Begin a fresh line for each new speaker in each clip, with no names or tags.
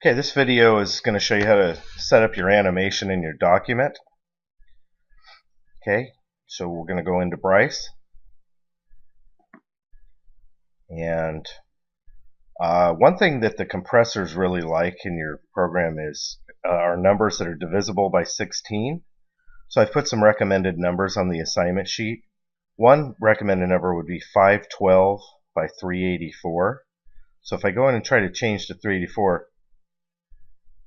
Okay, this video is going to show you how to set up your animation in your document. Okay, so we're going to go into Bryce, and one thing that the compressors really like in your program is are numbers that are divisible by 16. So I've put some recommended numbers on the assignment sheet. One recommended number would be 512 by 384. So if I go in and try to change to 384,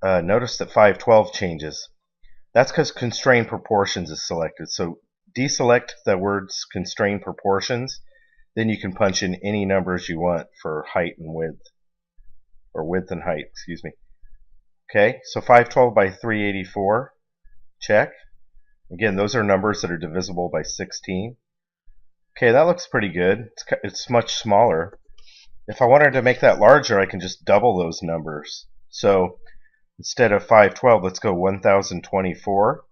notice that 512 changes. That's because constrained proportions is selected. So deselect the words constrained proportions, then you can punch in any numbers you want for height and width, or width and height, excuse me. Okay, so 512 by 384, check. Again, those are numbers that are divisible by 16. Okay, that looks pretty good. It's much smaller. If I wanted to make that larger, I can just double those numbers. So instead of 512, let's go 1024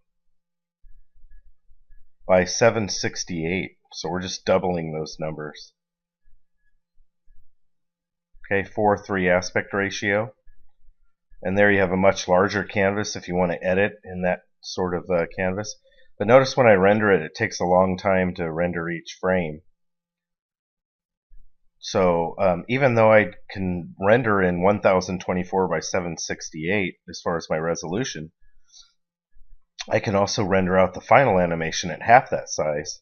by 768. So we're just doubling those numbers. Okay, 4:3 aspect ratio. And there you have a much larger canvas if you want to edit in that sort of canvas. But notice when I render it, it takes a long time to render each frame. So even though I can render in 1024 by 768 as far as my resolution, I can also render out the final animation at half that size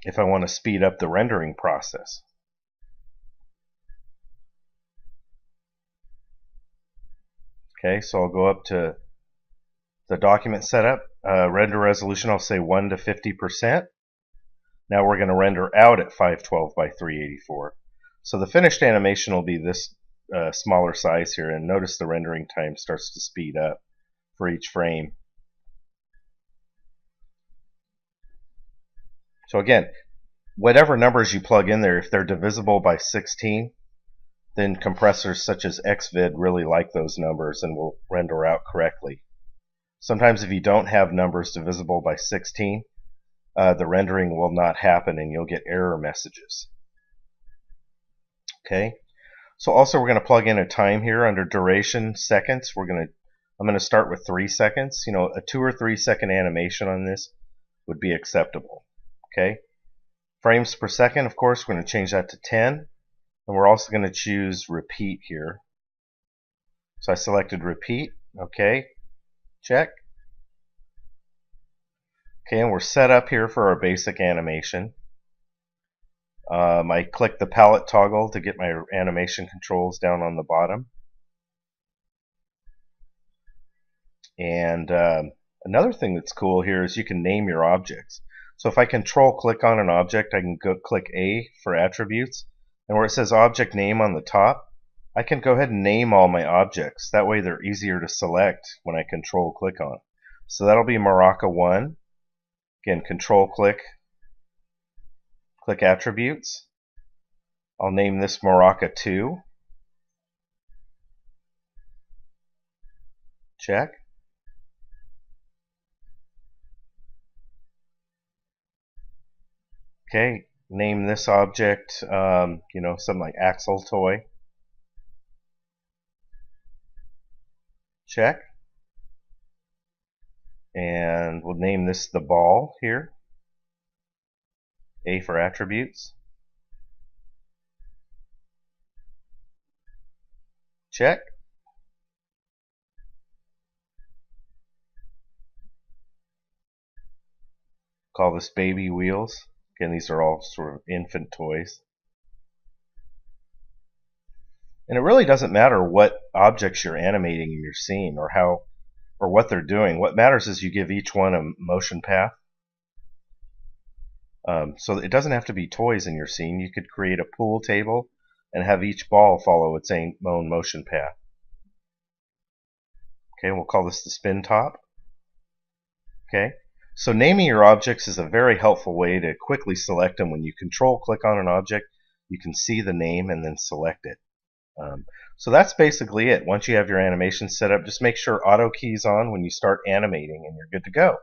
if I want to speed up the rendering process. Okay, so I'll go up to the document setup, render resolution, I'll say 1 to 50%. Now we're going to render out at 512 by 384. So the finished animation will be this smaller size here, and notice the rendering time starts to speed up for each frame. So again, whatever numbers you plug in there, if they're divisible by 16, then compressors such as Xvid really like those numbers and will render out correctly. Sometimes if you don't have numbers divisible by 16, the rendering will not happen and you'll get error messages. Okay, so also we're going to plug in a time here under duration seconds. I'm going to start with 3 seconds. You know, a 2 or 3 second animation on this would be acceptable. Okay, frames per second, of course, we're going to change that to 10, and we're also going to choose repeat here. So I selected repeat. Okay, check. Okay, and we're set up here for our basic animation. I click the palette toggle to get my animation controls down on the bottom. And another thing that's cool here is you can name your objects. So if I control click on an object, I can go click A for attributes, and where it says object name on the top, I can go ahead and name all my objects. That way they're easier to select when I control click on. So that'll be Maraca 1. Again, control click, click attributes. I'll name this Maraca 2. Check. Okay, name this object, you know, something like Axle Toy. Check. And we'll name this the ball here. A for attributes. Check. Call this baby wheels. Again, these are all sort of infant toys. And it really doesn't matter what objects you're animating in your scene or what they're doing. What matters is you give each one a motion path. So it doesn't have to be toys in your scene. You could create a pool table and have each ball follow its own motion path. Okay, we'll call this the spin top. Okay, so naming your objects is a very helpful way to quickly select them. When you control click on an object, you can see the name and then select it. So that's basically it. Once you have your animation set up, just make sure auto key's on when you start animating and you're good to go.